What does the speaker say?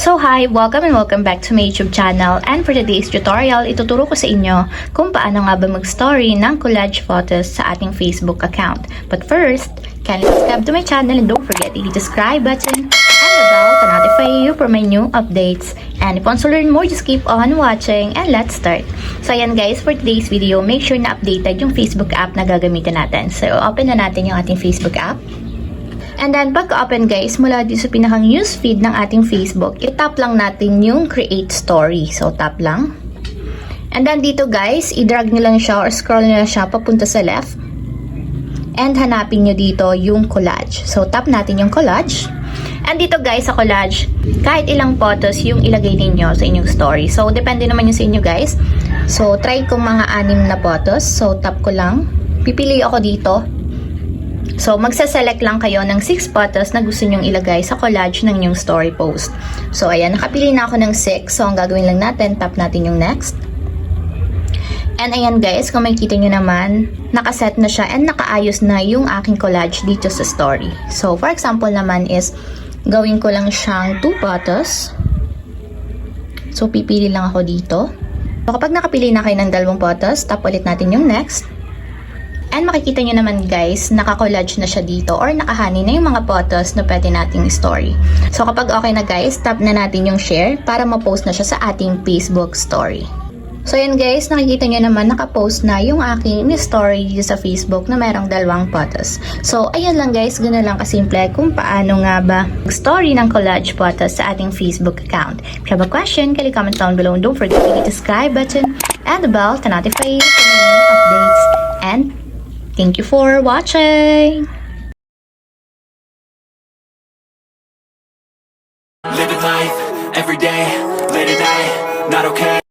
So hi, welcome and welcome back to my YouTube channel, and for today's tutorial, ituturo ko sa inyo kung paano nga ba mag-story ng collage photos sa ating Facebook account. But first, kindly subscribe to my channel and don't forget to hit the subscribe button and the bell to notify you for my new updates. And if you want to learn more, just keep on watching and let's start. So ayan guys, for today's video, make sure na updated yung Facebook app na gagamitin natin. So open na natin yung ating Facebook app. And then, pagka-open guys, mula dito sa pinakang newsfeed ng ating Facebook, i-tap lang natin yung create story. So, tap lang. And then, dito guys, i-drag nyo lang siya or scroll nyo lang siya papunta sa left. And hanapin nyo dito yung collage. So, tap natin yung collage. And dito guys, sa collage, kahit ilang photos yung ilagay ninyo sa inyong story. So, depende naman yun sa inyo guys. So, try kong mga 6 na photos. So, tap ko lang. Pipili ako dito. So, magsaselect lang kayo ng 6 photos na gusto nyong ilagay sa collage ng inyong story post. So, ayan, nakapili na ako ng 6. So, ang gagawin lang natin, tap natin yung next. And ayan guys, kung makikita nyo naman, nakaset na siya and nakaayos na yung aking collage dito sa story. So, for example naman is, gawin ko lang siyang 2 photos. So, pipili lang ako dito. So, kapag nakapili na kayo ng 2 photos, tap ulit natin yung next. And makikita nyo naman guys, naka-collage na siya dito or nakahani na yung mga photos na pwede nating story. So kapag okay na guys, tap na natin yung share para ma-post na siya sa ating Facebook story. So yan guys, nakikita nyo naman naka-post na yung aking story dito sa Facebook na merong 2 photos. So ayan lang guys, ganoon lang kasimple kung paano nga ba mag-story ng collage photos sa ating Facebook account. If you have a question, kindly comment down below and don't forget to hit the subscribe button and the bell to notify you for my new updates. And thank you for watching! Living life, every day, late at night, not okay.